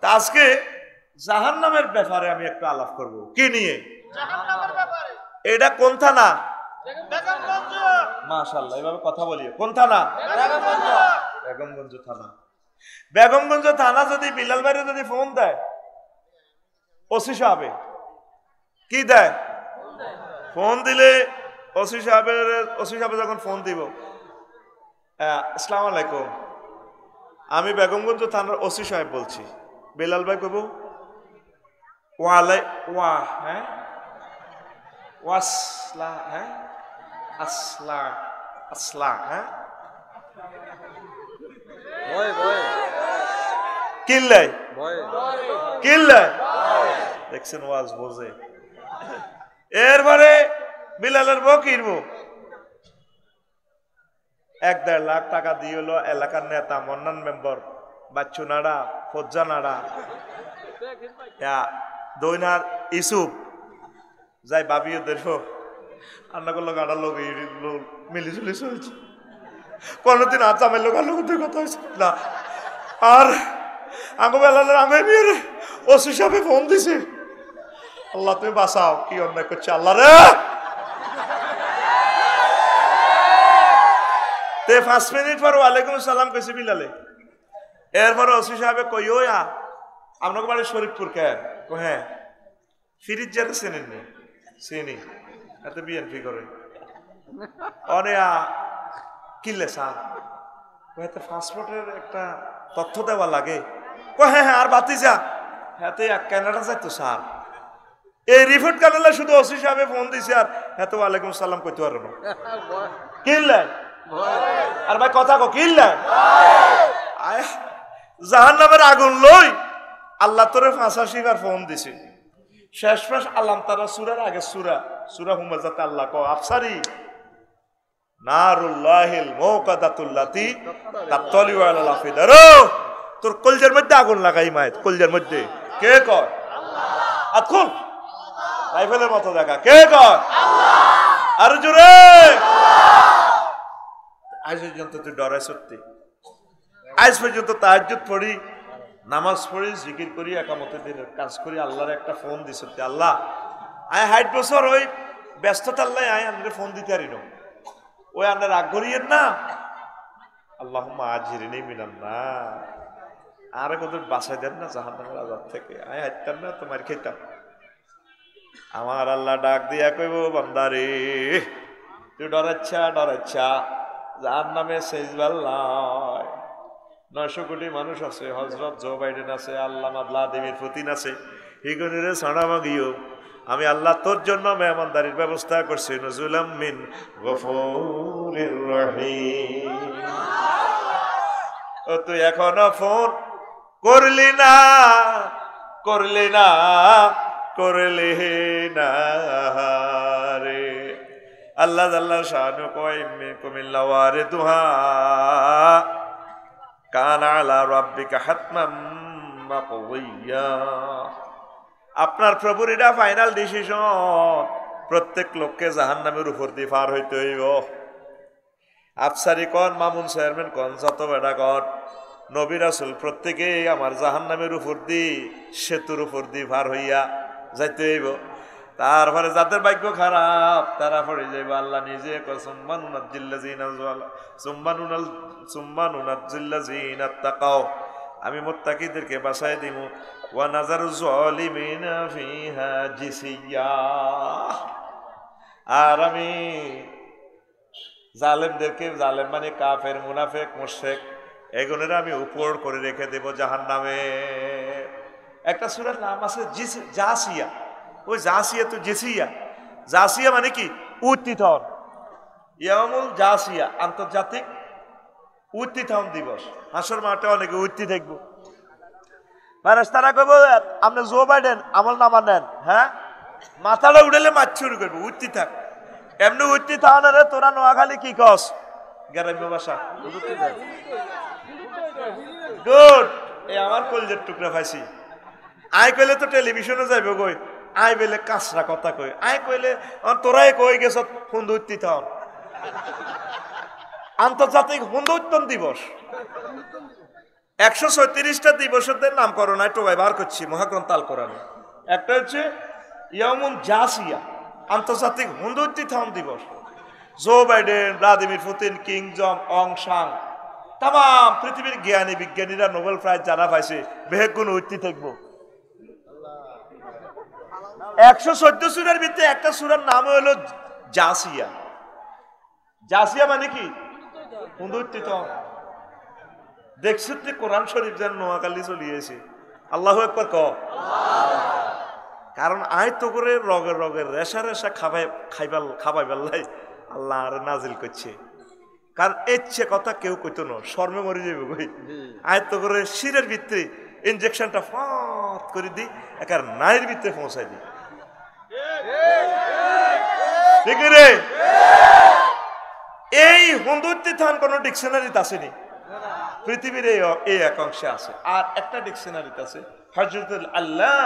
তা আজকে জাহান্নামের ব্যাপারে আমি একটু আলাপ করব। কি নিয়ে? জাহান্নামের ব্যাপারে। এটা কোন থানা? বেগমগঞ্জ। মাশাআল্লাহ, এভাবে কথা বলি। কোন থানা? বেগমগঞ্জ। বেগমগঞ্জ থানা। বেগমগঞ্জ থানা যদি বিলাল ভাইরে যদি ফোন দেয়, ওসি সাহেব কি দেয়? ফোন দিলে ওসি সাহেব যখন ফোন দিব, আসসালামু আলাইকুম, আমি বেগমগঞ্জ থানার ওসি সাহেব বলছি, বিলাল ভাই কইব দেখছেন ওয়াজ বোঝে। এরপরে বিলালের বউ কিনবো 1-1.5 লাখ টাকা দিয়ে হলো এলাকার নেতা মন্নান মেম্বার বাচ্চু নাড়া ফজ্জা নাড়া দৈনার ইসুফ যাই ভাবিও দেখো আন্না করলো গাড়ার লোক মিলিজুলি চলছে, কোনদিন আচামের লোক আর লোক কথা হয়েছে না। আর আঙ্গু বেলালের আঙ্গে বিয়ে ওসি সাহেব ফোন দিছে, আল্লাহ তুমি বাঁচাও, কি অন্যায় করছে আল্লাহ রে। 5 মিনিট পর ওয়ালাইকুম সালাম কইছে বিলালে। এরপরে ওসি সাহেব কই ও আপনাকে বাড়ি শরীফপুর কেন? হ্যাঁ। ফিরিজ যেতে চেনেননি? চিনি, এত বিএনপি করে অনে কিনলে স্যার এতে পাসপোর্টের একটা তথ্য দেওয়া লাগে। হ্যাঁ হ্যাঁ, আর বাতি যা হাতে ক্যানাডা যাইতো স্যার। এই রিপোর্ট কানালে শুধু ওসি সাহেব ফোন দিছে আর এত ওয়ালাইকুম সালাম কইতে পারো না। কিনলে আর ভাই কথা কো কিনলে জাহান্নামের আগুন লই আল্লাহ তোরে ফাঁসা শিকার ফোন দিছে। শেষ আল্লাহ তারা সূরার আগে সূরা হুমাজাতে আল্লাহ কো আফসারি নারুল্লাহিল মুকাদাতুল্লাতি তাতলিউ আলাল আফিদার। তোর কলজের মধ্যে আগুন লাগাই মায়ের কলজের মধ্যে কে কয়? আল্লাহ। আতকুল রাইফেলের মতো দেখা কে কয়? আল্লাহ। আর জোরে আজ পর্যন্ত তুই ডরাই সত্যি? আজ পর্যন্ত তাহাজ্জুদ পড়ি, নামাজ পড়ি, জিকির করি, একামতের দিনের কাজ করি, আল্লাহর একটা ফোন দিস আল্লাহ আয় 60 বছর ওই ব্যস্ততা আল্লাহ আয় আমাদের ফোন দিতে পারি না, ওই আপনার রাগ করিয়েন না। আল্লাহুম্মা আজিরনি মিনান নার, আর কত বাঁচাই দেন না জাহান্নামের আযাব থেকে, আয় হাইতাম না তোমার খেতাম। আমার আল্লাহ ডাক দিয়া কইব বান্দারে তুই ডরাচ্ছা জাহান্নামে সেজবাল নয়। 900 কোটি মানুষ আছে, হযরত জো বাইডেন আছে, আল্লামা ভ্লাদিমির পুতিন আছে, হিগুনিরে ছাড়া মাগিও আমি আল্লাহ তোর জন্য মেহমানদারির ব্যবস্থা করছি। নুজুলাম মিন গফুরির রহিম। ও তুই এখনো ফোন করলি না রে। আল্লাহ আল্লাহ শানু কয় মিনকুম ইল্লা ওয়ারিদুহা কানা আলা রাব্বিকা হাতমান মাকদিয়া। আপনার প্রভুর এটা ফাইনাল ডিসিশন, প্রত্যেক লোককে জাহান্নামের উপর দিয়ে পার হইতে হইব। আফসারি কন, মামুন চেয়ারম্যান কন, যত বেড়া কন, নবী রাসূল প্রত্যেকেই আমার জাহান্নামের উপর দিয়ে সেতুর উপর দিয়ে পার হইয়া যাইতে হইব। তারপরে যাদের ভাগ্য খারাপ তারা পড়ে যাইব। আল্লাহ নিজে তাকাও, আমি মুত্তাকিদেরকে বাঁচাই দিব। ওয়া নাজারু যালিমিনা ফিহা জিসিয়া, আর আমি জালেমদেরকে, জালেম মানে কাফের, মুনাফিক, মুশরিক, এগুলোর আমি উপর করে রেখে দেব জাহান্নামে। একটা সূরার নাম আছে জাসিয়া, ওই জাসিয়া তো জেসিয়া, জাসিয়া মানে কি উত্থিতন। ইয়ামুল জাসিয়া আন্তর্জাতিক উত্থিতন দিবস। হাসর মাঠে অনেকে উত্থি থাকবো, তারা কইব আপনি জো বাইডেন আমল নামা নেন, হ্যাঁ মাথাটা উঠেলে মাছ শুরু করবো, উঠতি থাক এমনি উঠতি থাক না রে। তোরা নোয়াখালী কি কস? গ্রাম্য ভাষা গুড। এই আমার কলজের টুকরা পাইছি। আই কইলে তো টেলিভিশনে যাইব কই, আই বেলে কাঁচরা কথা কই, আই কইলে তোরাই কই গেছ হুন্দু উঠতি থাক। আন্তর্জাতিক হুন্দু উত্তন দিবস, 136টা দিবসের নামকরণ একটু ব্যবহার করছি মহাগ্রন্থ আল কোরআনে। একটা হচ্ছে ইয়ামুন জাসিয়া, আন্তর্জাতিক হুন্দুত্থান দিবস। Joe Biden, Vladimir Putin, Kim Jong Un সাং, তাম পৃথিবীর জ্ঞানী বিজ্ঞানীরা নোবেল প্রাইজ যারা পাইছে বেহেগুণ ঐতি থাকবো। 114 সূরার ভিতরে একটা সূরার নাম হলো জাসিয়া। জাসিয়া মানে কি? হুন্দুত্থান। দেখছিস কোরআন শরীফ যেন নোয়াখালী চলিয়েছে। আল্লাহু আকবার ক। কারণ আয় তো করে রগের রগের রেশা রেশা খাবাই বেল্লাই আল্লাহ আর নাজিল করছে। কারণ ইচ্ছে কথা কেউ কইতো না, শর্মে মরে যাবে কই। আয় তো করে শিরের ভিতরে ইনজেকশনটা ফাঁত করে দিই, একার নারীর ভিতরে পৌঁছাই দিই। ঠিক রে? এই হুন্দুত্থান কোন ডিকশনারিতে আসেনি, পৃথিবীর এই এক অংশে আছে। আর একটা ডিকশনারিতে আছে হযরতুল আল্লাহ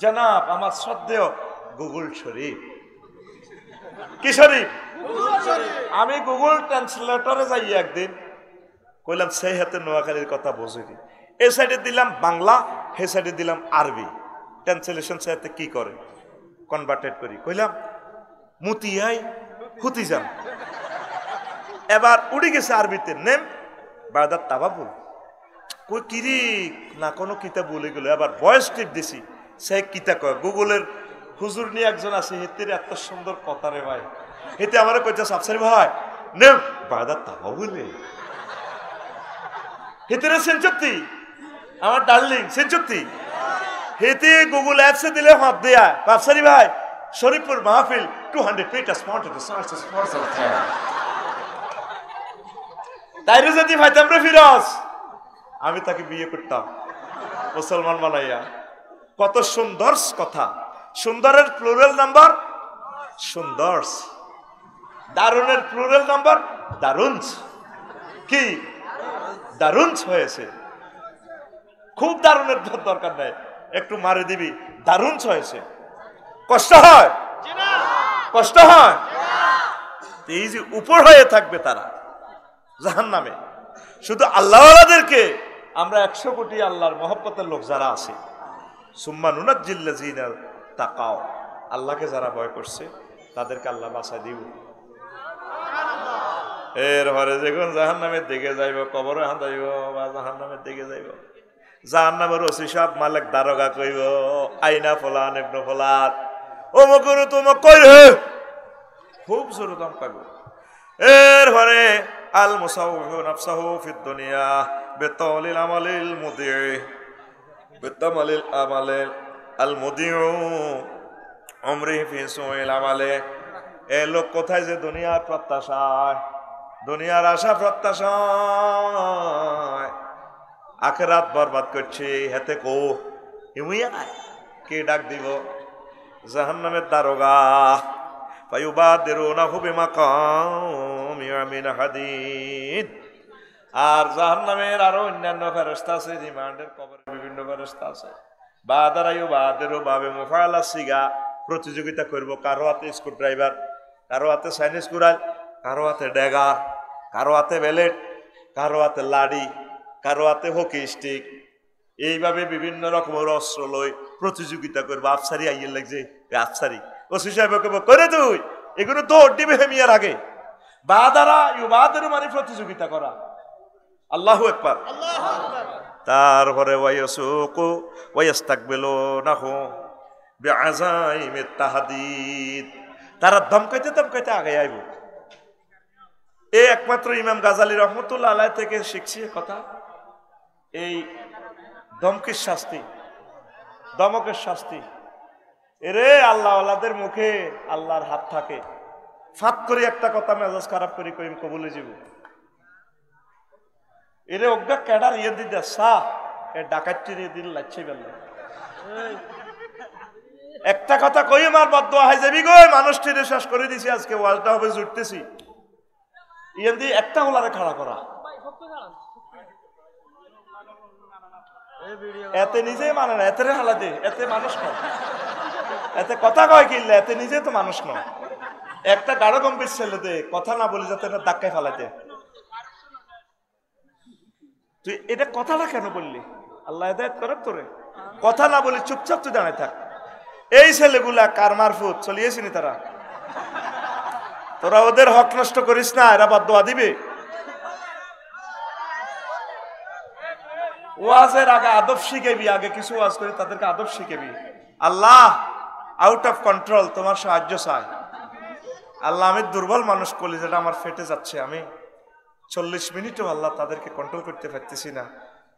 জনাব আমার শ্রদ্ধেয় গুগল শরীফ। কি শরীফ? আমি গুগল ট্রান্সলেটরে যাই একদিন, কইলাম সেই হাতে নোয়াখালীর কথা বুঝিনি। এ সাইডে দিলাম বাংলা, হে সাইডে দিলাম আরবি। ট্রান্সলেশন সাথে কি করে কনভার্টেড করি, কইলাম মুতিয়াই হুতিজাম। এবার উড়ে গেছে আরবিতে নেম বাদাত তাবাবুল। কই কিরি না কোনো কিতাব বলে গেল। এবার ভয়েস টিপ দিছি, সে কিতা কয় গুগলের হুজুর নিয়ে একজন আছে, হেতের এত সুন্দর কথা রে ভাই। হেতে আমার কইতে সাবসারি ভাই নেম বাদাত তাবাবুলে। হেতেরে সেঞ্চুতি আমার ডার্লিং সেঞ্চুতি। হেতে গুগল অ্যাপসে দিলে হাত দেয়া সাবসারি ভাই শরীফপুর মাহফিল 200 feet স্পন্সর তাইরে যদি ভাইতাম রে ফিরোজ, আমি তাকে বিয়ে করতাম মুসলমান বানাইয়া। কত সুন্দর কথা। সুন্দরের প্লুরাল নাম্বার সুন্দরস, দারুণের প্লুরাল নাম্বার দারুনস। কি দারুনস হয়েছে। খুব দারুণের দরকার নাই, একটু মারে দিবি দারুনস হয়েছে। কষ্ট হয়, কষ্ট হয়। এই যে উপর হয়ে থাকবে তারা জাহান্নামে। শুধু আল্লাহওয়ালাদেরকে আমরা 100 কোটি আল্লাহর মহব্বতের লোক যারা আছে, সুম্মা নুনাজ্জিল্লাযিনা তাকাও, আল্লাহকে যারা ভয় করছে তাদেরকে আল্লাহ বাঁচায় দিব। এরপরে যখন জাহান্নামের দিকে যাইব, কবরে হাঁদাইব বা জাহান্নামের দিকে যাইব, জাহান্নামের ওসি সাহেব মালিক দারোগা কইব আইনা ফলান ইবনে ফলান ও মকুরু তুমি কই রে, খুব জোরে দাম পাইব। এরপরে আল মুসাউহু নাফসাহু ফিদ দুনিয়া বিতাওলিল আমালিল মুদি বিতামালিল আমালিল আল মুদিউ উমরি ফি সুইল আমালে। এ লোক কোথায় যে দুনিয়ার প্রত্যাশায়, দুনিয়ার আশা প্রত্যাশায় আখিরাত বরবাদ করছে। হেতে কো ইউইয়া কে ডাক দিব? জাহান্নামের দারোগা। ফায়ুবাদিরুনাহু বিমাকামিন মিন হাদিদ। আর জাহান্নামের আরো অন্যান্য ফেরেশতা আছে, রিমান্ডের কবরের বিভিন্ন ফেরেশতা আছে। বাদারায়ু বাদিরু বাবে মুফালা সিগা, প্রতিযোগিতা করব। কারো হাতে স্ক্রু ড্রাইভার, কারো হাতে চাইনিজ কুড়াল, কারো হাতে ড্যাগার, কারো হাতে বেলেট, কারো হাতে লাড়ি, কারো হাতে হকি স্টিক। এইভাবে বিভিন্ন রকমের অস্ত্র লই প্রতিযোগিতা করবো। আফসারি আইয়ে লাগছে, আফসারি ওসি সাহেব করে তুই এগুলো দৌড় দিবে হেমিয়ার আগে। বাদারা ইউবাদারু মানে প্রতিযোগিতা করা। আল্লাহু আকবার। তারপরে ওয়ায়াসুকু ওয়ায়াস্তাকবিলুনাহু বিআযাইমিত তাহদীদ, তারা ধমকাইতে ধমকাইতে আগে আইব। এই একমাত্র ইমাম গাজালি রহমতুল্লাহ আলাইহি থেকে শিখছি কথা। এই ধমকের শাস্তি, দমকের শাস্তি। এরে আল্লাহ আল্লাহদের মুখে আল্লাহর হাত থাকে। ফাত করে একটা কথা মেজাজ খারাপ করি কইম কবুলে যাব। এরে অজ্ঞা ক্যাডার ইয়ে দিদা সাহ এ ডাকাতির দিন লাগছে বেলা। একটা কথা কই আমার বদদোয়া হয় যাবি গো, মানুষটিরে শেষ করে দিছি। আজকে ওয়াজটা হবে জুটতেছি ইয়ান দি একটা হলারে খাড়া করা। এতে নিজে মানে না, এতে হালা দে, এতে মানুষ নয়, এতে কথা কয় কিনলে, এতে নিজে তো মানুষ নয়। একটা গাঢ় গম্ভীর ছেলে দে কথা না বলে যাতে ধাক্কায় ফেলাতে। তুই এটা কথাটা কেন বললি? আল্লাহ হেদায়েত করে তোরে। কথা না বলি চুপচাপ তুই দাঁড়ায় থাক। এই ছেলেগুলা কার মারফুত চলিয়েছিনি তারা? তোরা ওদের হক নষ্ট করিস না, এরা বদদোয়া দিবে। ওয়াজের আগে আদব শিখেবি, আগে কিছু ওয়াজ করে তাদেরকে আদব শিখেবি। আল্লাহ আউট অফ কন্ট্রোল, তোমার সাহায্য চাই। আল্লাহ আমি দুর্বল মানুষ, কলিজাটা আমার ফেটে যাচ্ছে, আমি 40 মিনিটও আল্লাহ তাদেরকে কন্ট্রোল করতে পারতেছি না।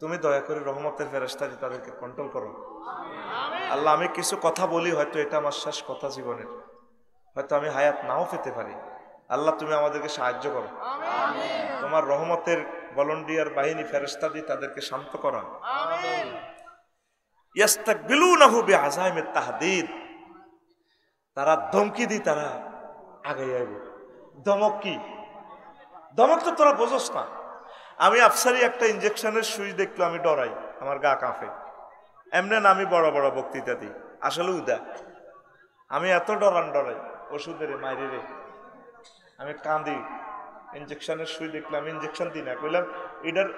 তুমি দয়া করে রহমতের ফেরেশতা দিয়ে তাদেরকে কন্ট্রোল করো। আল্লাহ আমি কিছু কথা বলি, হয়তো এটা আমার শেষ কথা জীবনের, হয়তো আমি হায়াত নাও পেতে পারি। আল্লাহ তুমি আমাদেরকে সাহায্য করো। তোমার রহমতের ভলান্টিয়ার বাহিনী ফেরেশতা দিয়ে তাদেরকে শান্ত করো। ইয়াস্তাকবিলুনাহু বিআযাইমিত তাহদীদ, তারা ধমকি দি তারা আগে আইবে। ধমক কি? ধমক তো তোরা বোঝস না। আমি আফসারি একটা ইনজেকশনের সুই দেখলে আমি ডরাই, আমার গা কাঁপে। এমনি না আমি বড় বড় বক্তৃতা দিই, আসলে উদা আমি এত ডরাই ওষুধের মাইরে আমি কাঁদি। ইনজেকশনের সুই দেখলে আমি ইনজেকশন দিই না, কইলাম এটার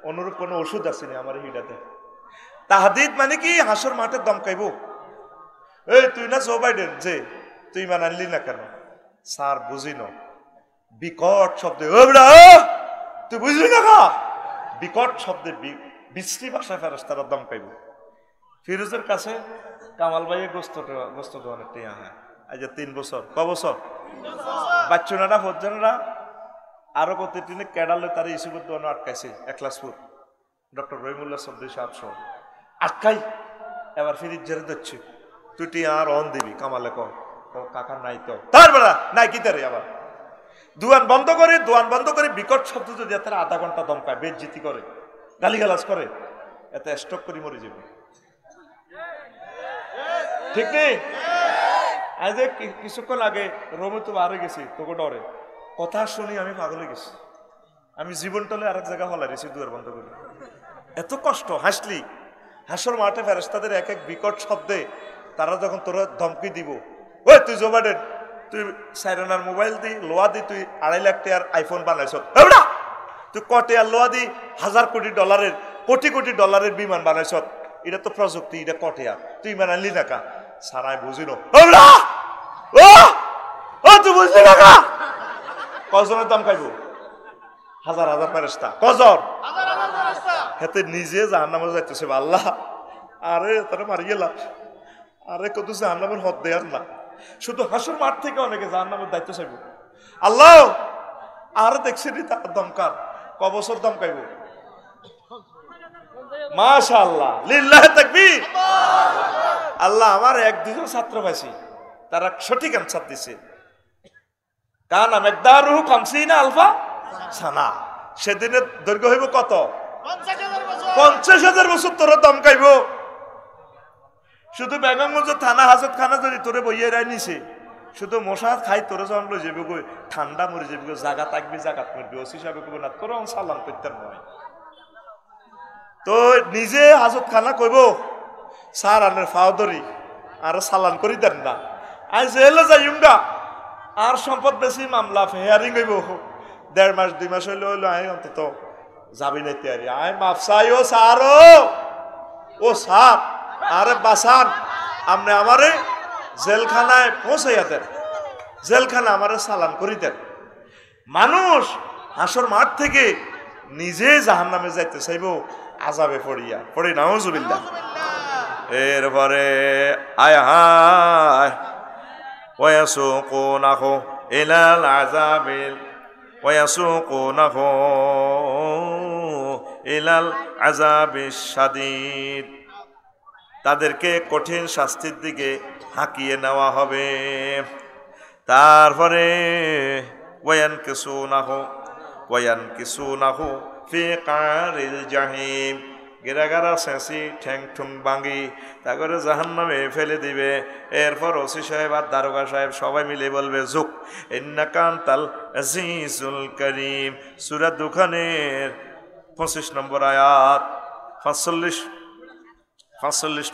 অনুরূপ কোনো ওষুধ আসেনি আমার হিডাতে। তাহদিদ মানে কি? হাসর মাঠে দমকাইব, এই তুই না জো বাইডেন, যে তুই ইমান আনলি না কেন? স্যার বুঝি না, বিকট শব্দে তুই বুঝলি না কা? বিকট শব্দে বিশ্রী ভাষায় ফেরেশতারা দমকাইব। ফিরোজের কাছে কামাল ভাইয়ের গোস্ত দোয়ানের টিয়া, হ্যাঁ আজ 3 বছর, ক বছর বাচ্চুনারা ফজ্জানারা আরো কত টিনে ক্যাডালে তারা ইসুবুর দোয়ানো আটকাইছে। একলাসপুর ডক্টর রহিমুল্লাহ চৌধুরী সাহেব সহ আটকাই। এবার ফিরিজ জেরে দিচ্ছে, তুই টিয়া আর অন দিবি। কামালে ক কাকা নাই তো, তার বেড়া নাই কি তারে। আবার দোয়ান বন্ধ করে বিকট শব্দ যদি তারা আধা ঘন্টা দমকায়, বেজ্জিতি করে, গালিগালাজ করে, এতে স্ট্রোক করে মরে যাবে। ঠিক নেই? আজ কিছুক্ষণ আগে রোমে তো বারে গেছি, তোকে ডরে কথা শুনি আমি পাগলে গেছি। আমি জীবনটালে আরেক জায়গা হলাই রেছি দুয়ার বন্ধ করে। এত কষ্ট হাসলি। হাসর মাঠে ফেরেশতাদের এক এক বিকট শব্দে তারা যখন তোরা ধমকি দিব, ওই তুই জো বাইডেন, তুই সাইরানার মোবাইল দি লোয়া দি তুই 2.5 লাখ টাকার আইফোন বানাইছ, তুই কটে আর লোয়া দি কোটি কোটি ডলারের বিমান বানাইছ, এটা তো প্রযুক্তি, এটা কটে আর তুই ইমান আনলি না কা? সারাই বুঝি না, তুই বুঝলি না কা? কজনের দাম খাইব? হাজার হাজার ফেরেশতা। কজন? হেতে নিজে জাহান্নামে যাইতেছে। আল্লাহ আরে তারা মারি গেলা, আরে কত জাহান্নামের হদ দেয়ার না। শুধু হাসর মাঠ থেকে অনেকে জাহান্নামের দায়িত্ব চাইব। আল্লাহ আর দেখছি তার দমকার ক বছর দমকাইব? মাশাআল্লাহ, লিল্লাহি তাকবীর। আল্লাহ আমার 1-2 ছাত্র পাইছি, তারা সঠিক অ্যানসার দিছে। কানা মিকদারুহু 50 আলফা সানা। সেদিনের দৈর্ঘ্য হইব কত? 50,000 বছর তোরা দমকাইব। শুধু বেগমগঞ্জ থানা হাজত খানা যদি তোরে বইয়ে রায় নিছে, শুধু মশা খাই তোরে যখন লই যাবি গো, ঠান্ডা মরে যাবি গো, জাগা থাকবি জাগাত মরবি। ওসি সাহেব কইব না তোর সালাম করতেন নয় তো নিজে হাজত খানা কইব স্যার আনের ফাও ধরি আর সালান করি দেন না, আজ জেলে যাইমগা আর সম্পদ বেশি মামলা হেয়ারিং হইব 1.5 মাস 2 মাস হইলে আয় অন্তত যাবি না তৈরি। আয় মাফ চাই ও স্যার, ও স্যার আরে বাসান, আপনি আমারে জেলখানায় পৌঁছাইয়া দেন, জেলখানা আমারে সালান করি দেন। মানুষ হাসর মাঠ থেকে নিজে জাহান্নামে যাইতে চাইব আযাবে পড়ি নাউজুবিল্লাহ। এরপরে আয় হায় ওয়াসুকুনাহু ইলাল আযাবিল ওয়াসুকুনাহু ইলাল আযাবিশ শাদীদ, তাদেরকে কঠিন শাস্তির দিকে হাঁকিয়ে নেওয়া হবে। তারপরে ওয়ায়ানকিসুনাহু ফি কারিল জাহিম, গেরাগারা শেষি ঠ্যাং ঠুং ভাঙি তারপরে জাহান্নামে ফেলে দিবে। এরপর ওসি সাহেব আর দারোগা সাহেব সবাই মিলে বলবে যুক ইন্নাকা আনতাল আজিজুল করিম। সূরা দুখানের 25 নম্বর আয়াত, 45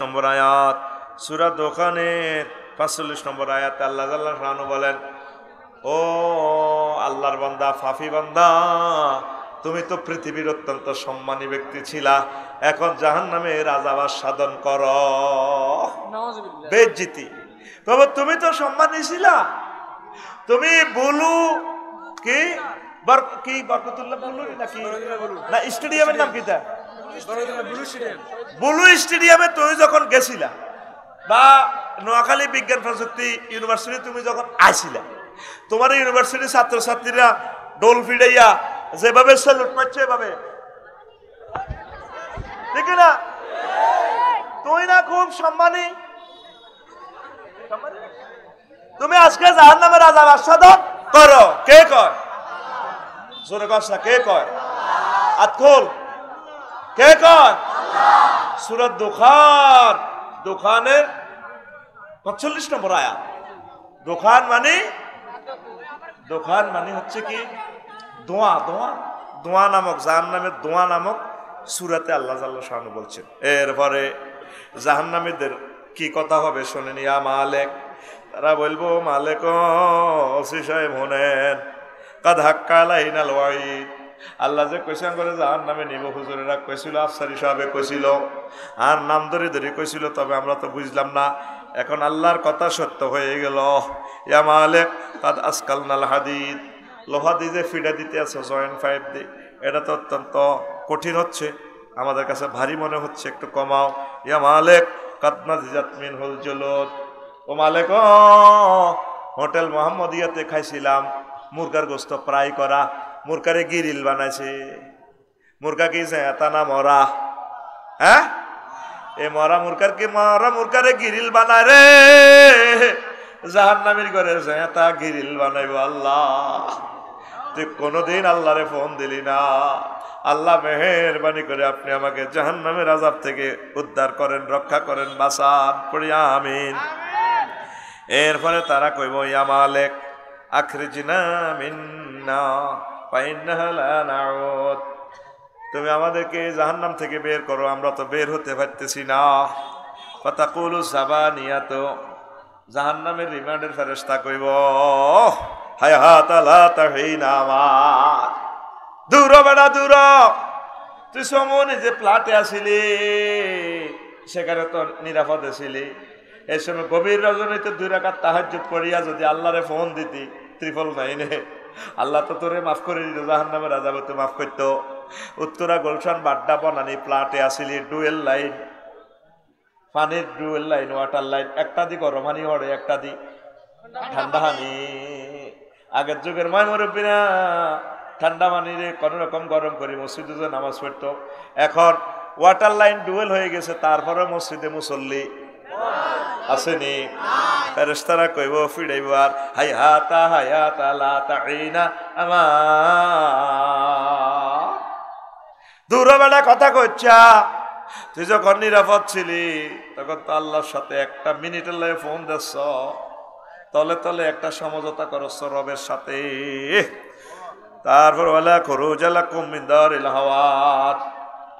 নম্বর আয়াত, সূরা দোকানের 45 নম্বর আয়াত আল্লাহ জাল্লাহু শানহু বলেন, ও আল্লাহর বান্দা, ফাফি বান্দা, তুমি তো পৃথিবীর অত্যন্ত সম্মানী ব্যক্তি ছিলা, এখন জাহান্নামের আযাব সাধন করো। বেজ্জিতি। তবে তুমি তো সম্মানী ছিলা, তুমি বুলু কি কি বরকতুল্লাহ বুলু নাকি না স্টেডিয়ামের নাম কিটা বুলু স্টেডিয়ামে তুমি যখন গেছিলা বা নোয়াখালী বিজ্ঞান প্রযুক্তি ইউনিভার্সিটি তুমি যখন আইছিলা, তোমার ইউনিভার্সিটির ছাত্রছাত্রীরা ডোল ফিডাইয়া যেভাবে স্যালুট মারছে এভাবে, ঠিক না? তুই না খুব সম্মানী, তুমি আজকে জাহান্নামের আযাব আস্বাদন করো। কে কয়? জোরে কস না, কে কয়? আতখোল, কে কয়? সূরা দুখান, দুখানের 45 নম্বর আয়াত। দুখান মানে হচ্ছে কি ধোঁয়া, ধোঁয়া, ধোঁয়া নামক জাহান্নামের ধোঁয়া নামক সূরাতে আল্লাহ জাল্লা শানু বলছেন। এরপরে জাহান্নামীদের কি কথা হবে শোনেন। ইয়া মালিক, তারা বলবো মালিক ওসি সাহেব হোনেন কাদ হাক্কা আলাইনাল ওয়াইদ। আল্লাহ যে কইছেন করে জাহান্নামে নিব, হুজুরেরা কইছিল, আফসারি সাহেবে কইছিল, আর নাম ধরে ধরে কইছিল, তবে আমরা তো বুঝলাম না। এখন আল্লাহর কথা সত্য হয়ে গেল। ইয়া মালিক কাদ আসকালনাল হাদিদ, লোহা দিয়ে যে ফিডা দিতে আছে জয়েন্ট পাইপ দিয়ে, এটা তো অত্যন্ত কঠিন হচ্ছে, আমাদের কাছে ভারী মনে হচ্ছে, একটু কমাও। ইয়া মালিক কাদ নাজিজাত মিনহুল জুলুদ, ও মালিক হোটেল মোহাম্মদিয়াতে খাইছিলাম মুরগার গোস্ত ফ্রাই করা, মুরগারে গিরিল বানাইছে। মুরগা কি এটা না মরা? হ্যাঁ, এ মরা মুরগারে গিরিল বানায় রে, জাহান্নামীর ঘরে তা গিরিল বানাইব। আল্লাহ, তুই কোনদিন আল্লাহরে ফোন দিলি না। আল্লাহ মেহেরবানি করে আপনি আমাকে জাহান্নামের আযাব থেকে উদ্ধার করেন, রক্ষা করেন, বাঁচান, পড়ি আমিন। এরপরে তারা কইব ইয়া মালিক আখরিজনা মিন্না ফাইন্নাহা লা নাউদ, তুমি আমাদেরকে জাহান্নাম থেকে বের করো, আমরা তো বের হতে পারতেছি না। ফাতাকুলু সাবানিয়াত, জাহান্নামের রিমান্ডের ফেরেশতা কইব হায়াতা লা তাহিনা আমার, দূর বেড়া দূর, তুই সমনে যে প্লাটে আসিলি সেখানে তো নিরাপদে ছিলি। এই সময় গভীর রজনীতে 2 রাকাত তাহাজ্জুদ পড়িয়া যদি আল্লাহরে ফোন দিতি 999, আল্লাহ তো তোরে মাফ করে দিত, জাহান্নামের আযাব তো মাফ করতো। উত্তরা গুলশান বাড্ডা বনানি প্লাটে আসিলি, ডুয়েল লাইন, পানির ডুয়েল লাইন, ওয়াটার লাইন, একটা দি গরম হানি হরে, একটা দি ঠান্ডা হানি। আগের যুগের মায় মুরব্বীরা ঠান্ডা পানিরে কোনো রকম গরম করে মসজিদে নামাজ পড়তো। এখন ওয়াটার লাইন ডুয়েল হয়ে গেছে, তারপরে মসজিদে মুসল্লি আসেনি। ফেরেশতারা কইব ফিরাইব আর হায়াতা লা তাহিনা আমার, দূর বেলা কথা কইছা, তুই যখন নিরাপদ ছিলি তখন তো আল্লাহর সাথে 1 মিনিটের লাগে ফোন দিচ্ছ, তলে তলে একটা সমঝোতা করছ রবের সাথে। তারপর ওয়ালা খুরুজালাকুম মিন দারিল হাওয়াত,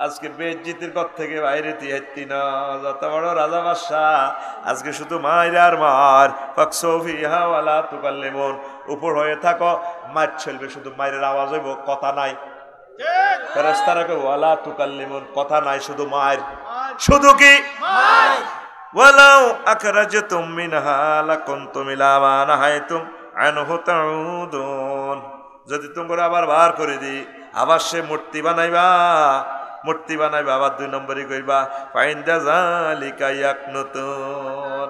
আজকে বেজ্জিতির ঘর থেকে বাইরে তিহাইতি না, যত বড় রাজা বাদশাহ আজকে শুধু মায়ের আর মার। ফাকসুফিহা ওয়ালা তুকাল্লিমুন, উপর হয়ে থাকো, মার চলবে, শুধু মায়ের আওয়াজ হইব, কথা নাই। ফেরেশতারা কয় ওয়ালা তুকাল্লিমুন, কথা নাই, শুধু মায়ের, শুধু কি ওয়ালাউ আখরাজতুম মিনহা লাকুনতুম ইলা মা নাহাইতুম আনহু তাউদুন, যদি তোমরা আবার বার করে দিই, আবার সে মূর্তি বানাইবা, মূর্তি বানাইবা, আবার 2 নম্বরই কইবা ফাইন্দা যালিকা ইয়াকনুতুন।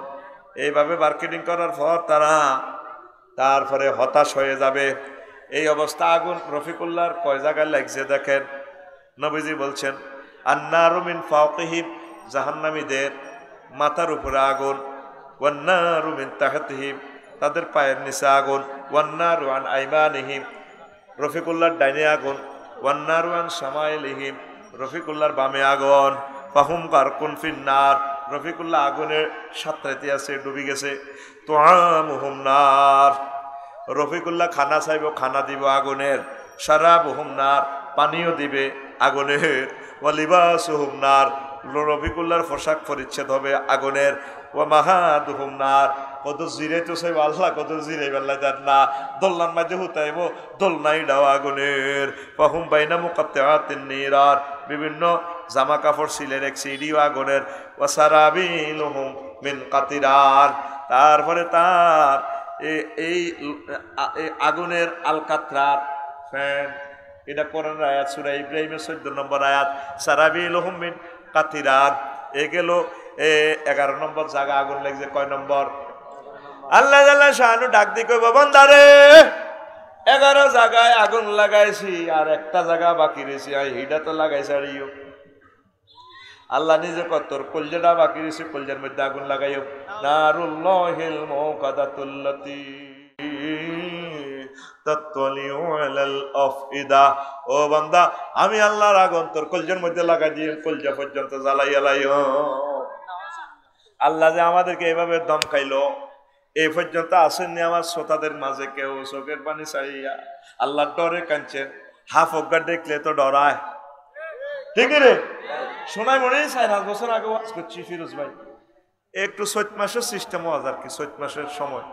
এইভাবে মার্কেটিং করার পর তারপরে হতাশ হয়ে যাবে। এই অবস্থা আগুন রফিকুল্লাহর কয় জায়গায় লাগছে দেখেন। নবীজি বলছেন আন্নারু মিন ফাওকিহিম, জাহান্নামীদের মাথার উপরে আগুন, ওয়ান্নারু মিন তাহতিহিম, তাদের পায়ের নিচে আগুন, ওয়ান্নারু আন আইমানিহিম, রফিকুল্লাহর ডাইনে আগুন, ওয়ান্নারু আন শামাইলিহিম, রফিকুল্লাহর বামে আগুন, ফাহুম কারকুন ফিন্নার, রফিকুল্লাহ আগুনের সাঁতরাইতে আছে, ডুবি গেছে। তুআমুহুম নার, রফিকুল্লাহ খানা চাইব, খানা দিব আগুনের। শারাবুহুম নার, পানিও দিবে আগুনের। ওয়া লিবাসুহুম নার, রফিকুল্লাহর পোশাক পরিচ্ছেদ হবে আগুনের, ওয়া মাহাদুহুম নার, কত জিরাইতো চাইব আল্লাহ, কত জিরাই বেলা যান না, দোলনার মাঝে হুতাইব, দোলনাই ডাও আগুনের, ফাহুম বাইনা মুকাত্তিআতিন নিরার, বিভিন্ন জামা কাপড় সিলে রেখেছে এডিও আগুনের, ওয়া সারাবিলুহুম মিন কাতিরান, তারপরে তার এই আগুনের আলকাতরার ফ্যান, এটা কোরআনের আয়াত সূরা ইব্রাহিমের 14 নম্বর আয়াত, সারাবিলুহুম মিন কাতিরান। এ গেল 11 নম্বর জায়গা আগুন লাগছে। কয় নম্বর? আল্লাহ জাল্লা শানু ডাক দি কইব, বান্দারে 11 জায়গায় আগুন লাগাইছি, আর একটা জায়গা বাকি রয়েছে, এইটা তো লাগাইছে আরিও। আল্লাহ নিজে কত তোর কলজাটা বাকি রয়েছে, কলজার মধ্যে আগুন লাগাইও। নারুল্লাহিল মুকাদাতুল্লাতি তাতলিউ আলাল আফইদা, ও বান্দা আমি আল্লাহর আগুন তোর কলজার মধ্যে লাগাই দিয়ে কলজা পর্যন্ত জ্বালাইয়া লাইও। আল্লাহ যে আমাদেরকে এভাবে দম খাইলো, এই পর্যন্ত আসেননি আমার শ্রোতাদের মাঝে কেউ চোখের পানি ছাড়িয়া আল্লাহর ডরে কাঁদছেন। হাফ অজ্ঞা দেখলে তো ডরায়, ঠিক রে? শোনায় মনে 4-5 বছর আগে ওয়াজ করছি ফিরোজ ভাই, একটু চৈত মাসের সিস্টেম ওয়াজ আর কি, চৈত মাসের সময়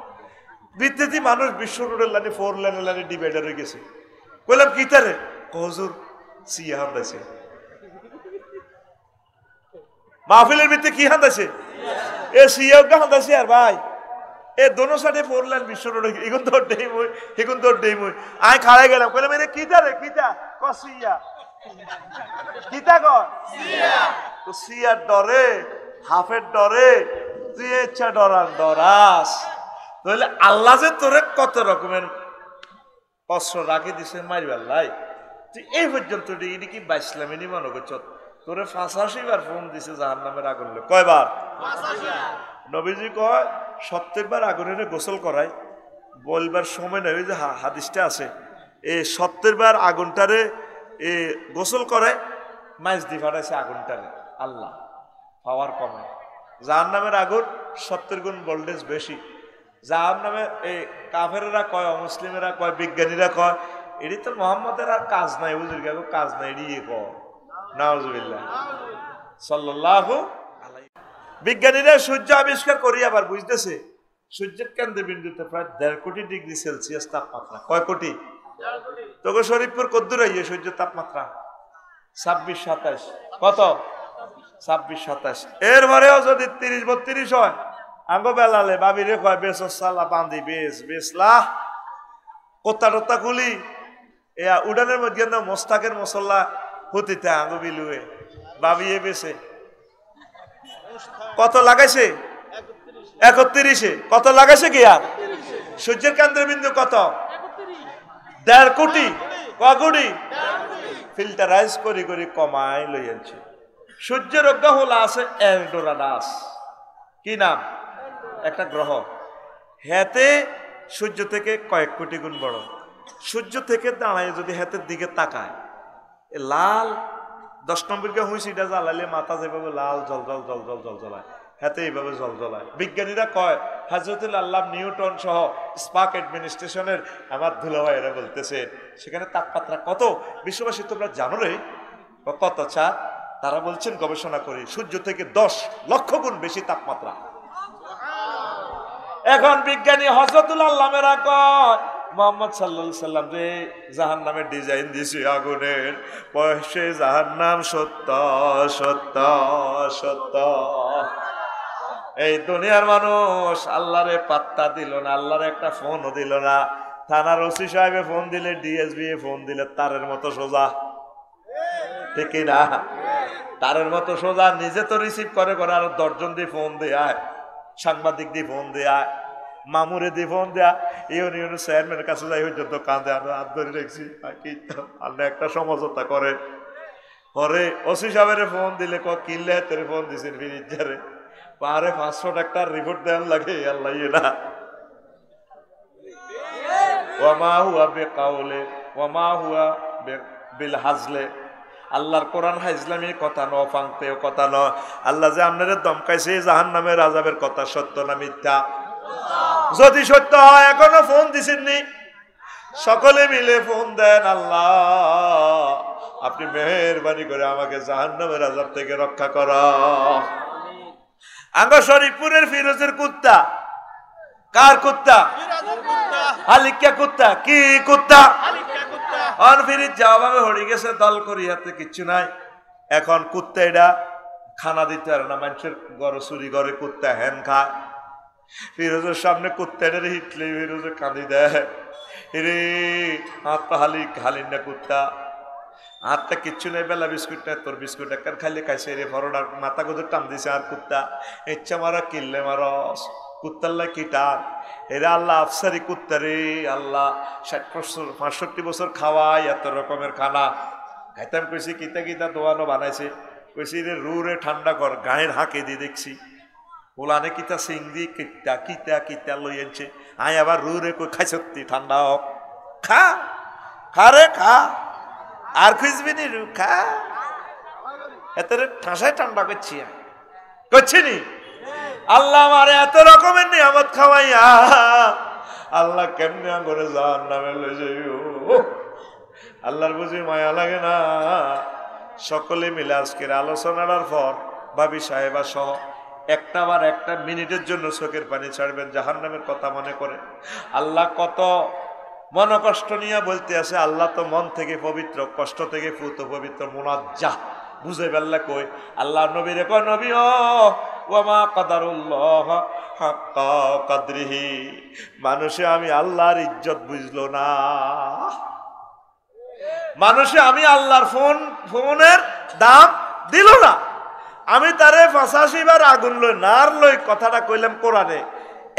বিদ্যুতি মানুষ বিশ্ব রোডের লাইনে 4 লেনের লাইনে ডিভাইডার হয়ে গেছে। কইলাম কি তারে? হুজুর সিয়া হান্দাইছে, মাহফিলের ভিতরে কি হান্দাইছে? এ সিয়া হান্দাইছে। আর ভাই এ দোনো সাইডে 4 লেন বিশ্ব রোড, এখন তোর ডেই মই, এখন তোর ডেই মই। আমি খাড়াই গেলাম, কইলাম এরে কি তারে? কিতা ক সিয়া, কিতা ক সিয়া। তো সিয়ার ডরে, হাফের ডরে তুই ইচ্ছা ডরাস। তাহলে আল্লাহ যে তোরে কত রকমের কষ্ট রাখি দিছে মারিবার লাই, তুই এই পর্যন্ত এটা কি বাইসলামে নি মনে করছ? তোরে 85 বার ফোন দিছে জাহান্নামের আগুন। কয়বার? নবীজি কয় 70 বার আগুনের গোসল করায়, বলবার সময় নয়। যে হাদিসটা আছে, এই 70 বার আগুনটারে গোসল করায়, মাইজ দি ফাটাইছে আগুনটারে আল্লাহ, পাওয়ার কমে। জাহান্নামের আগুন 70 গুণ ভোল্টেজ বেশি। জাহান্নামে এই কাফেরেরা কয়, অমুসলিমেরা কয়, বিজ্ঞানীরা কয় এটি তো মোহাম্মদের আর কাজ নাই, বুঝলি কাজ নাই, এড়িয়ে কয় নাউজুবিল্লাহ সাল্লাল্লাহু আলাইহি। বিজ্ঞানীরা সূর্য আবিষ্কার করি আবার বুঝতেছে সূর্যের কেন্দ্রবিন্দুতে প্রায় 1.5 কোটি ডিগ্রি সেলসিয়াস তাপমাত্রা। কয় কোটি? তোকে শরীফপুর কদ্দুর আইয়ে সূর্যের তাপমাত্রা 26-27। কত? 26-27। এরপরেও যদি 30-32 হয়, আঙ্গো বেলালে বাবি রে কয় বেশ সালা বান্ধি বেশলা কোত্তা টোত্তা খুলি উডানের মধ্যে মোস্তাকের মশলা হতিতে আঙ্গো বিলুয়ে বাবিয়ে বেছে। কত লাগাইছে? 31। কত লাগাইছে কি আর? সূর্যের কেন্দ্রবিন্দু কত? 1.5 কোটি। কয় কোটি? ফিল্টারাইজ করি করি কমাই লই আনছে। সূর্যের অজ্ঞা হল আছে এলডোরাডাস, কি নাম? একটা গ্রহ, হেতে সূর্য থেকে কয়েক কোটি গুণ বড়। সূর্য থেকে দাঁড়ায় যদি হেতের দিকে তাকায়, লাল 10 নম্বরকে হইছে, এটা জ্বালালে মাথা যেভাবে লাল জল জল জল জল জল জ্বলায়, হাতে এইভাবে জল জ্বলায়। বিজ্ঞানীরা কয় হযরতুল আল্লাহ নিউটন সহ স্পার্ক অ্যাডমিনিস্ট্রেশনের আমার দুলাভাইরা বলতেছে সেখানে তাপমাত্রা কত? বিশ্ববাসী তোমরা জানো রে কত চাঁদ? তারা বলছেন গবেষণা করে সূর্য থেকে 10 লক্ষ গুণ বেশি তাপমাত্রা। এখন বিজ্ঞানী হযরতুল আল্লামেরা কয় মুহাম্মদ সাল্লাল্লাহু আলাইহি সাল্লাম যে জাহান্নামের ডিজাইন দিছে আগুনের, পয়সে জাহান্নাম সত্য সত্য সত্য। এই দুনিয়ার মানুষ আল্লাহরে পাত্তা দিল না, আল্লাহরে একটা ফোনও দিল না। থানার ওসি সাহেবে ফোন দিলে, ডিএসবি এ ফোন দিলে তারের মতো সোজা, ঠিক না? তারের মতো সোজা। নিজে তো রিসিভ করে করে আর 10 জন দিয়ে ফোন দেয়, সাংবাদিক দিয়ে ফোন দেয়, মামুরে দিয়ে ফোন দেয়া, ইউনিয়ন চেয়ারম্যানের কাছে যাই পর্যন্ত কাঁদে, আমরা হাত ধরে রেখেছি আল্লাহ একটা সমঝোতা করে। পরে ওসি সাহেবের ফোন দিলে কিনলে হাতের ফোন দিছেন ফিরিজারে, পারে 500 টাকার রিপোর্ট দেওয়ার লাগে। আল্লাহ না ওয়ামা হুয়া বিকাউলে ওয়ামা হুয়া বিল হাজলে। আল্লাহর কোরআন হাইজলামি কথা ন, ফাংতেও কথা ন। আল্লাহ যে আপনাদের দমকাইছে জাহান্নামের আযাবের কথা সত্য না মিথ্যা? যদি সত্য হয় এখনো ফোন দিছেননি, সকলে মিলে ফোন দেন। আল্লাহ আপনি মেহেরবানি করে আমাকে জাহান্নামের আযাব থেকে রক্ষা করো। আঙ্গ শরীফপুরের ফিরোজের কুত্তা, কার কুত্তা? হালিকা কুত্তা। কি কুত্তা? অনফিরিত যাওয়াভাবে হড়ি গেছে, দল করি হাতে কিচ্ছু নাই। এখন কুত্তা এটা খানা দিতে পারে না, মানুষের ঘরে চুরি করে কুত্তা হ্যান খায়। ফিরোজের সামনে কুত্তা এটা হিটলে ফিরোজে কাঁদি দেয়, রে হাতটা হালির না কুত্তা, হাতটা কিচ্ছু নেই, বেলা বিস্কুট নেই, তোর বিস্কুট একবার খাইলে খাইছে রে, ফরোডার মাথা গোদের টান দিছে। আর কুত্তা ইচ্ছা মারা কিনলে মারস, কুত্তাল্লা কি টান এরা। আল্লাহ আফসারি কুত্তা রে, আল্লাহ 60 বছর 65 বছর খাওয়াই এত রকমের খানা খাইতাম। কইছি কিতা কিতা দোয়ানো বানাইছে, কইছি রে রু রে ঠান্ডা কর, গায়ের হাঁকে দিয়ে দেখছি ওলানে কিতা সিংদি কিতা কিতা কিতা লই আনছে। আয় আবার রু রে কই খাই সত্যি ঠান্ডা হোক, খা খা রে খা, আর খুঁজবি নি রু, খা এত ঠাসায় ঠান্ডা করছি করছি নি। আল্লাহ আমারে এত রকমের নিয়ামত খাওয়াইয়া আল্লাহ কেমনে করে জাহান্নামে লই যাইও। আল্লাহর বুঝি মায়া লাগে না? সকলে মিলে আজকের আলোচনার পর ভাবি সাহেবা সহ একটা মিনিটের জন্য চোখের পানি ছাড়বেন, জাহান্নামের কথা মনে করে। আল্লাহ কত মন কষ্ট নিয়ে বলতে আছে, আল্লাহ তো মন থেকে পবিত্র, কষ্ট থেকে পুত পবিত্র, মুনাজ্জাহ। বুঝে বেল্লা কই আল্লাহ নবীরে কয়, নবী ও ওয়ামা কাদারুল্লাহ হাক্কা কাদরিহি, মানুষে আমি আল্লাহর ইজ্জত বুঝলো না, মানুষে আমি আল্লাহর ফোনের দাম দিল না। আমি তারে 85 বার আগুন লই নার লই কথাটা কইলাম কোরআনে,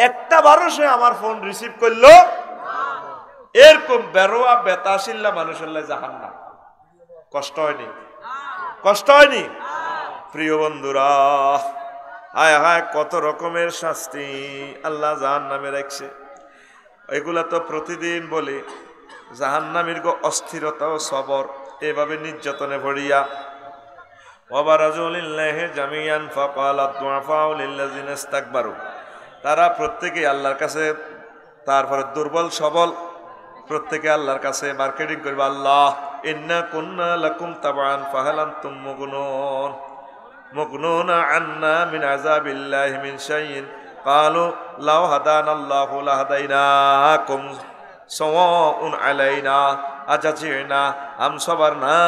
একটা বারও সে আমার ফোন রিসিভ করলো। এরকম বেরোয়া বেতাশিল্লা মানুষের জাহান্নাম। কষ্ট হয়নি? কষ্ট হয়নি? প্রিয় বন্ধুরা, হায় হায় কত রকমের শাস্তি আল্লাহ জাহান্নামে রাখছে। এগুলা তো প্রতিদিন বলি, জাহান্নামীর গো অস্থিরতা ও সবর এভাবে নির্যাতনে ভরিয়া। জামিয়ান ফাকালাত দুআফাউ লিল্লাযিনা ইসতাকবারু, তারা প্রত্যেকে আল্লাহর কাছে, তারপরে দুর্বল সবল প্রত্যেকে আল্লাহর কাছে মার্কেটিং করবে, আল্লাহ ইন্না কুন্না লাকুম তাবান ফাহাল আনতুম মুগনুনা আন্না মিন আযাবিল্লাহি মিন শাইইন ক্বালু লাউ হাদানাল্লাহু লাহাদাইনাকুম সাওয়াউন আলাইনা আজাজিনা আম সাবারনা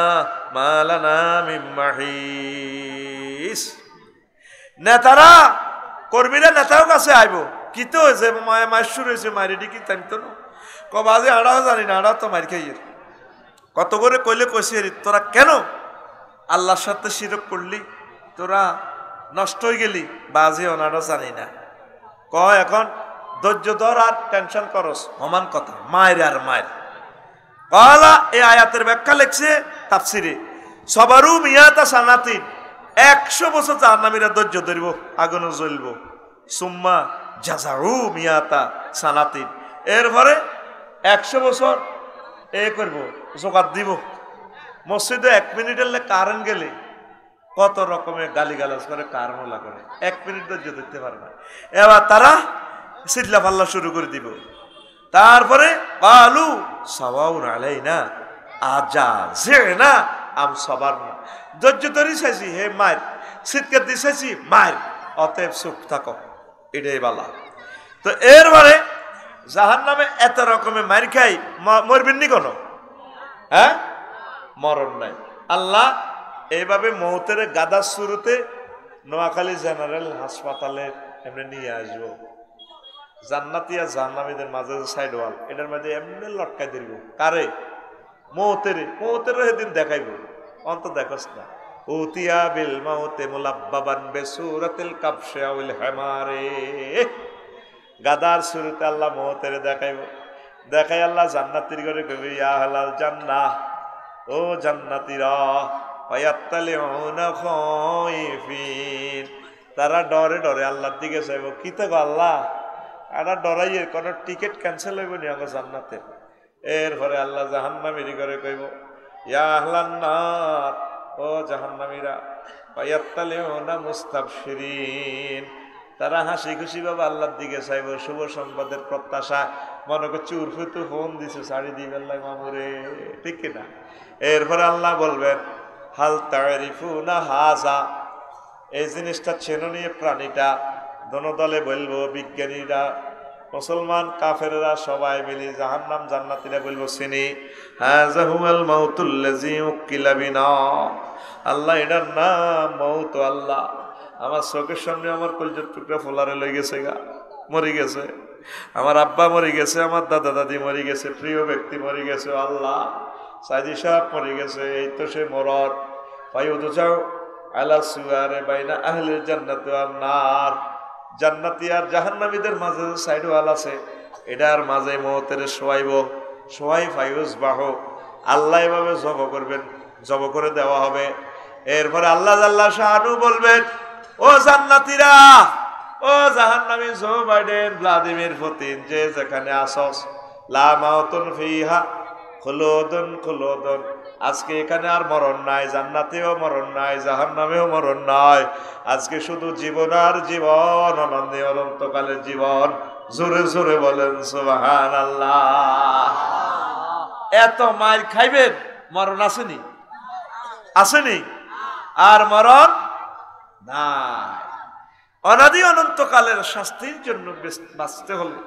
মা লানা মিন মাহিস। নেতারা কর্মীরা নেতার কাছে আইব, কি তো হয়েছে মায়ের শুরু হয়েছে, মায়ের কি টাইম তো কবাজে আড়াও জানি না, আড়া তো মার খাইয়ের কত করে কইলে কইছে, তোরা কেন আল্লাহর সাথে শিরক করলি, তোরা নষ্ট হয়ে গেলি, বাজে অনাড়া জানি না। কয় এখন ধৈর্য ধর আর টেনশন করস, সমান কথা, মায়ের আর মায়ের। কলা এই আয়াতের ব্যাখ্যা লেখছে তাফসিরে, সবারু মিয়াতা সানাতিন, 100 বছর জাহান্নামীরা ধৈর্য ধরব, আগুনে জ্বলব। সুম্মা জাযাউ মিয়াতা সানাতিন, এরপরে 100 বছর এ করব, জোগাড় দিব। মসজিদে 1 মিনিটের কারেন্ট গেলে কত রকমের গালিগালাজ করে, কারমলা করে, 1 মিনিট ধৈর্য ধরতে পারে না। এবার তারা চিল্লা পাল্লা শুরু করে দিব। তারপরে কালু সাওয়াউন আলাইনা আজাজিনা আম সাবারনা, ধৈর্য ধরে চাইছি হে মায়ের, শীতকে দিয়েছি মায়ের, অতএব চুপ থাকো, এটাই বালা। তো এরপরে জাহান্নামে এত রকমের মার খাই, মরবেন নি কোনো? হ্যাঁ, মরণ নাই। আল্লাহ এইভাবে মৌতের গাদার শুরুতে নোয়াখালী জেনারেল হাসপাতালে এমনি নিয়ে আসবো। জান্নাতিয়া জাহান্নামীদের মাঝে সাইড ওয়াল, এটার মধ্যে এমনি লটকাই দিব। কারে? মৌতের সেদিন দেখাইব, অন্ত দেখস না। উতিয়া বিল মাউতে মুলাব্বাবান বিসূরাতিল কাবশি আউল হিমারে, গাদার শুরুতে আল্লাহ মৌতের দেখাইব। দেখাই আল্লাহ জান্নাতীর ঘরে কইবে, ইয়া আহলাল জান্নাহ, ও জান্নাতীরা, ফায়াত্তালিউনা খায়ফিন, তারা ডরে ডরে আল্লাহর দিকে চাইব। কি তো আল্লাহ আর ডরাইয়ে কোন টিকিট ক্যান্সেল হইব নি আমার জান্নাতের। এরপরে আল্লাহ জাহান্নামীর ঘরে কইব, ইয়া আহলান নার, ও জাহান্নামীরা, ফায়াত্তালিউনা মুস্তাবশিরিন, তারা হাসি খুশি ভাবে আল্লাহর দিকে চাইব, শুভ সংবাদের প্রত্যাশা। মনে করছে উর্ফে তো ফোন দিছে শাড়ি দিবেন মামুরে, ঠিক কিনা? এরপরে আল্লাহ বলবেন হাল তারিফুনা হাজা, এই জিনিসটা চেনো নিয়ে প্রাণীটা। দোনো দলে বলবো, বিজ্ঞানীরা, মুসলমান কাফেররা সবাই মিলে, জাহান্নাম জান্নাতীরা বলবো চিনি। হাযা হুয়াল মাউতুল্লাযী উকিলা বিনা, আল্লাহ এটার নাম মউত। আল্লাহ আমার চোখের সামনে আমার কলজের টুকরা ফোলারে লই গেছে, গা মরে গেছে, আমার আব্বা মরে গেছে, আমার দাদা দাদি মরে গেছে, প্রিয় ব্যক্তি মরে গেছে, আল্লাহ সাইদি সাহেব মরে গেছে, এই তো সে মরর। ফায়ুদু যাও আলা সুয়ারে বাইনা আহলিল জান্নাতি ওয়ান নার, জান্নাতি আর জাহান্নামীদের মাঝে যে সাইড ওয়াল আছে, এটার মাঝে মওতের শোয়াইব, শোয়াই ফায়ুজ বাহ, আল্লাহ এভাবে জব করবেন, জব করে দেওয়া হবে। এরপরে আল্লাহ জাল্লা শাআনু বলবেন, ও জান্নাতীরা, ও জাহান্নামী জো বাইডেন, ভ্লাদিমির পুতিন, যে যেখানে আসস, লা মাউতুন ফিহা খুলুদুন খুলুদুন, আজকে এখানে আর মরণ নাই, জান্নাতেও মরণ নাই, জাহান্নামেও মরণ নাই, আজকে শুধু জীবন আর জীবন, অনন্দে অনন্তকালের জীবন। জোরে জোরে বলেন সুবহানাল্লাহ। এত মার খাইবেন, মরণ আসেনি, আসেনি, আর মরণ নাই। অনাদি অনন্তকালের শাস্তির জন্য বাঁচতে হলে,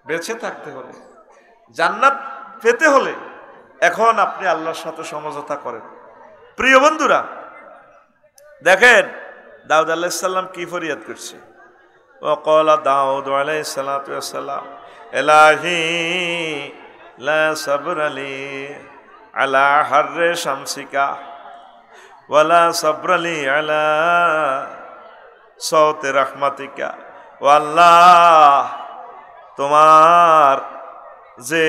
বেঁচে থাকতে হলে, জান্নাত পেতে হলে এখন আপনি আল্লাহর সাথে সমঝোতা করেন। প্রিয় বন্ধুরা, দেখেন দাউদ আলাইহিস সালাম কি ফরিয়াদ করছে। ওয়াকালা দাউদ আলাইহিস সালাতু ওয়াস সালাম ইলাহি লা সাবরা লি আলা হাররে শামসিকা ওয়ালা সাবরা লি আলা সাওতে রাহমাতিকা। ও আল্লাহ, তোমার যে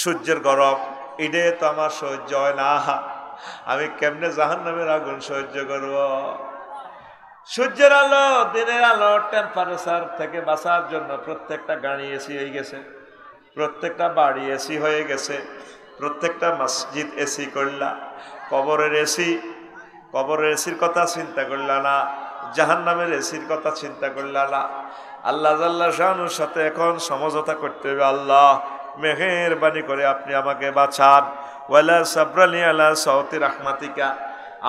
সূর্যের গরম, এটাই তো আমার সহ্য হয় না, আমি কেমনে জাহান্নামের আগুন সহ্য করব? সূর্যের আলো, দিনের আলো, টেম্পারেচার থেকে বাঁচার জন্য প্রত্যেকটা গাড়ি এসি হয়ে গেছে, প্রত্যেকটা বাড়ি এসি হয়ে গেছে, প্রত্যেকটা মসজিদ এসি করলা, কবরের এসি, কবরের এসির কথা চিন্তা করলা না, জাহান্নামের এসির কথা চিন্তা করলা না। আল্লাহ জাল্লা শানুর সাথে এখন সমঝোতা করতে হবে। আল্লাহ মেহেরবানি করে আপনি আমাকে বাঁচান। ওয়ালা সাবরালি আলা সাওতি রাহমাতিকা,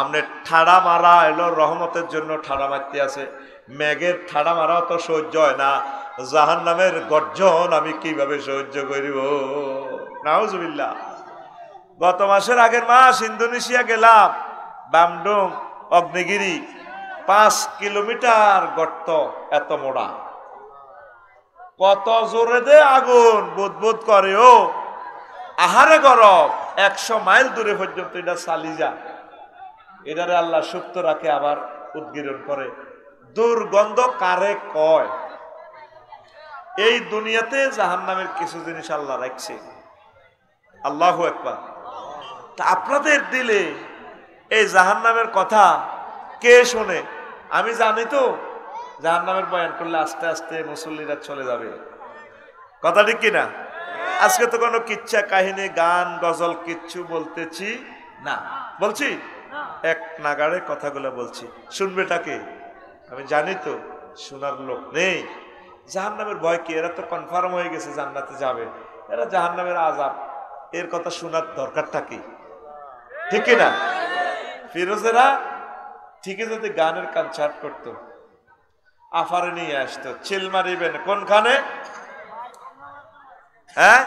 আপনি ঠাড়া মারা এলো রহমতের জন্য, ঠাড়া মারতে আছে, মেঘের ঠাড়া মারাও তো সহ্য হয় না, জাহান্নামের গর্জন আমি কিভাবে সহ্য করিব? নাউজুবিল্লাহ। গত মাসের আগের মাস ইন্দোনেশিয়া গেলাম, বামডুং অগ্নিগিরি, 5 কিলোমিটার গর্ত, এত মোড়া, কত জোরে দে আগুন, বুদবুদ করে, ও আহারে গরম, 100 মাইল দূরে পর্যন্ত এটা চালি যায়। এটারে আল্লাহ সুপ্ত রাখে, আবার উদ্গীরণ করে। দুর্গন্ধ কারে কয়? এই দুনিয়াতে জাহান্নামের কিছু জিনিস আল্লাহ রাখছে। আল্লাহু আকবার। তা আপনাদের দিলে এই জাহান্নামের কথা কে শোনে? আমি জানি তো জাহান্নামের বয়ান করলে আস্তে আস্তে মুসল্লিরা চলে যাবে, কথা ঠিক কিনা? আজকে তো কোনো কিচ্ছা কাহিনী, গান গজল কিচ্ছু বলতেছি না, বলছি এক নাগাড়ে কথাগুলো বলছি, শুনবেটাকে? আমি জানি তো শোনার লোক নেই। জাহান্নামের ভয় কি? এরা তো কনফার্ম হয়ে গেছে জান্নাতে যাবে, এরা জাহান্নামের আযাব, এর কথা শোনার দরকারটা কি? ঠিক কিনা? ফিরোজেরা ঠিকই যদি গানের কনসার্ট করতো, আফারে নিয়ে আসতো, চিল মারিবেন কোনখানে, হ্যাঁ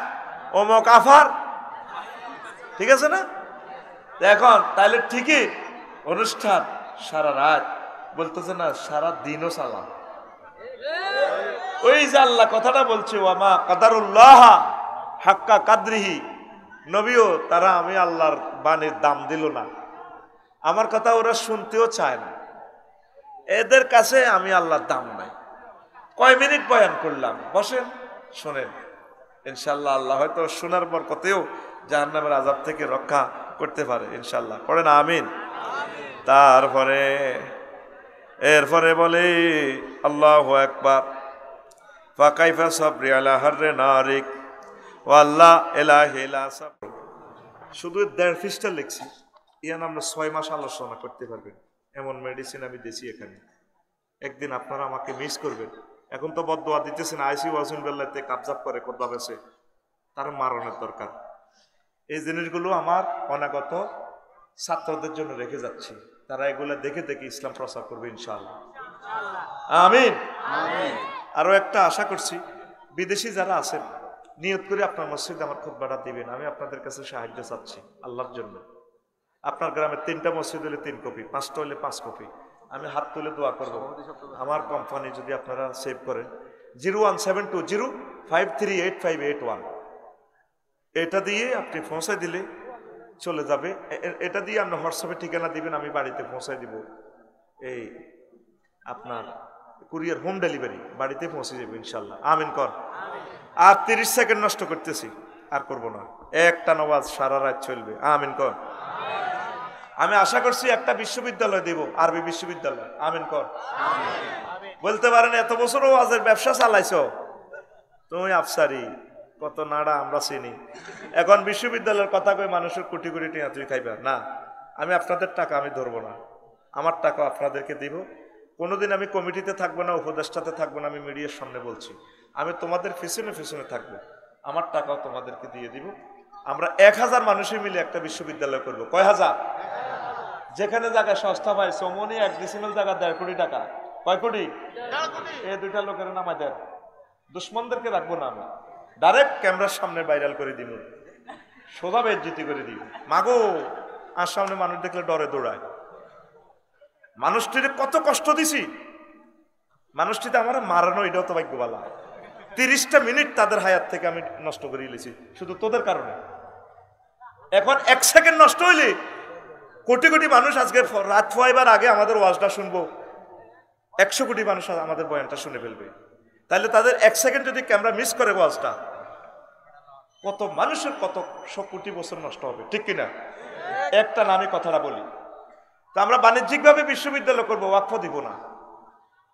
অমুক আফার, ঠিক আছে না? এখন তাহলে ঠিকই অনুষ্ঠান সারা রাত, বলতেছে না সারা দিনও সালাম। ওই যে আল্লাহ কথাটা বলছে, ওয়ামা কাদারুল্লাহ হাক্কা কাদরিহি, নবীও তারা আমি আল্লাহর বাণীর দাম দিল না, আমার কথা ওরা শুনতেও চায় না, এদের কাছে আমি আল্লাহর দাম নাই। কয় মিনিট বয়ান করলাম, বসেন শোনেন, ইনশাল্লাহ আল্লাহ হয়তো শোনার বরকতেও জাহান্নামের আযাব থেকে রক্ষা করতে পারে ইনশাল্লাহ, পড়েন আমিন। তারপরে এরপরে বলে আল্লাহু আকবার, ফাকাইফা সাবরি আলা হাররে নারিক ওয়াল্লাহ ইলাহা ইল্লা সাবর। শুধু 1.5 পৃষ্ঠা লিখছি, ইয়ান আমরা 6 মাস আলোচনা করতে পারবেন, এমন মেডিসিন আমি দিয়েছি এখানে। একদিন আপনারা আমাকে মিস করবেন। এখন তো বদদোয়া দিতেছেন, আইসি ওয়াসিন বেল্লাতে কাবজাব করে কোথা বেছে, তার মারণের দরকার। এই জিনিসগুলো আমার অনাগত ছাত্রদের জন্য রেখে যাচ্ছি, তারা এগুলো দেখে দেখে ইসলাম প্রচার করবে ইনশাআল্লাহ। আমিন। আরো একটা আশা করছি, বিদেশি যারা আছেন নিয়ত করে আপনার মসজিদে আমার খুতবাটা দিবেন। আমি আপনাদের কাছে সাহায্য চাচ্ছি আল্লাহর জন্য। আপনার গ্রামে 3টা মসজিদ হলে 3 কপি, 5টা হলে 5 কপি। আমি হাত তুলে দোয়া করব। আমার কোম্পানি যদি আপনারা সেভ করেন 01720538581, এটা দিয়ে আপনি পৌঁছায় দিলে চলে যাবে। এটা দিয়ে আপনি হোয়াটসঅ্যাপে ঠিকানা দিবেন, আমি বাড়িতে পৌঁছায় দিব। এই আপনার কুরিয়ার হোম ডেলিভারি বাড়িতে পৌঁছে যাবে ইনশাল্লাহ। আমিন কর। আর 30 সেকেন্ড নষ্ট করতেছি, আর করব না। একটা নামাজ সারা রাত চলবে। আমিন কর। আমি আশা করছি একটা বিশ্ববিদ্যালয় দেব, আরবি বিশ্ববিদ্যালয়। আমিন কর। বলতে পারেন এত বছর ওয়াজের ব্যবসা চালাইছো তুমি, আফসারি কত নাড়া আমরা চিনি। এখন বিশ্ববিদ্যালয়ের কথা কই মানুষের কোটি কোটি টাকা তুই খাইবা না। আমি আপনাদের টাকা আমি ধরবো না, আমার টাকা আপনাদেরকে দিব। কোনোদিন আমি কমিটিতে থাকবো না, উপদেষ্টাতে থাকবো না, আমি মিডিয়ার সামনে বলছি। আমি তোমাদের পিছনে পিছনে থাকবো, আমার টাকাও তোমাদেরকে দিয়ে দিব। আমরা 1000 মানুষে মিলে একটা বিশ্ববিদ্যালয় করব। কয় হাজার? যেখানে জায়গা সস্তা পাই, সমনি 1 ডিসিমেল জায়গা 1.5 কোটি টাকা। কয় কোটি? এই 2টা লোকের নামায় দেন, দুশ্মনদেরকে রাখবো না, আমি ডাইরেক্ট ক্যামেরার সামনে ভাইরাল করে দিব, সোজা বেজ্জতি করে দিব। মাগো, আর সামনে মানুষ দেখলে ডরে দৌড়ায়। মানুষটির কত কষ্ট দিছি, মানুষটিতে আমার মারানো, এটাও তো ভাগ্যবালা। 30টা মিনিট তাদের হায়াত থেকে আমি নষ্ট করে দিয়েছি শুধু তোদের কারণে। এখন 1 সেকেন্ড নষ্ট হইলে কোটি কোটি মানুষ আজকে রাত পোয়াইবার আগে আমাদের ওয়াজটা শুনবো, 100 কোটি মানুষ আমাদের বয়ানটা শুনে ফেলবে। তাহলে তাদের 1 সেকেন্ড যদি ক্যামেরা মিস করে ওয়াজটা, কত মানুষের কত 100 কোটি বছর নষ্ট হবে, ঠিক কিনা? একটা নামে কথাটা বলি, তা আমরা বাণিজ্যিকভাবে বিশ্ববিদ্যালয় করবো, ওয়াকফ দিব না।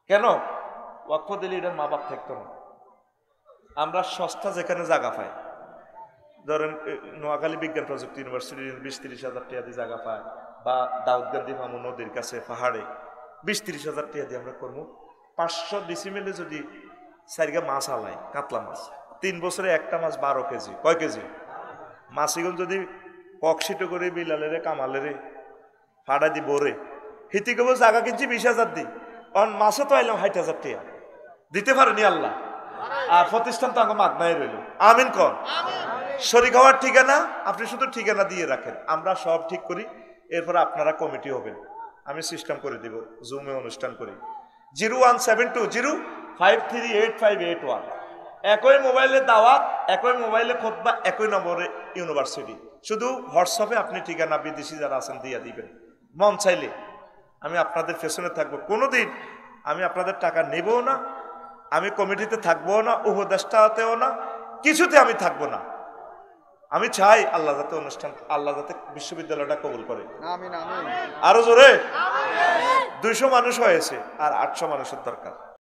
কেন? ওয়াকফ দিলে এটা মা বাপ থাকতো না। আমরা সস্তা যেখানে জায়গা পাই, ধরেন নোয়াখালী বিজ্ঞান প্রযুক্তি ইউনিভার্সিটি 20-30 হাজার টাকা দিয়ে জায়গা পায়, বা দাউদগান্ধী মামু নদীর কাছে পাহাড়ে 20-30 হাজার টাকা দিয়ে আমরা করবো। 500 ডিসিমেলে যদি 4 মাছ আলাই, কাতলা মাছ, 3 বছরে একটা মাছ 12 কেজি। কয় কেজি? মাছিগুলো যদি ককশিটো করে বিলালেরে কামালেরে ফাড়া দি বোরে হিতি কেবল জায়গা কিনছি 20,000 দিই, কারণ মাছে তো আইলাম 60,000 টাকা দিতে পারেনি আল্লাহ, আর প্রতিষ্ঠান তো আমাকে মাগনাই রইল। আমিন কর। শরীক হওয়ার ঠিকানা আপনি শুধু ঠিকানা দিয়ে রাখেন, আমরা সব ঠিক করি, এরপর আপনারা কমিটি হবেন, আমি সিস্টেম করে দিব, জুমে অনুষ্ঠান করি। 01720538581, একই মোবাইলে দাওয়াত, একই মোবাইলে খুতবা, একই নম্বরে ইউনিভার্সিটি। শুধু হোয়াটসঅ্যাপে আপনি ঠিকানা বিদেশি যারা আছেন দিয়ে দিবেন। মন চাইলে আমি আপনাদের পেছনে থাকবো, কোনোদিন আমি আপনাদের টাকা নেবও না, আমি কমিটিতে থাকবো না, উপদেষ্টাতেও না, কিছুতে আমি থাকবো না। আমি চাই আল্লাহ যাতে আল্লাহ যাতে বিশ্ববিদ্যালয়টা কবুল করে। আরো জোরে 200 মানুষ হয়েছে, আর 800 মানুষের দরকার।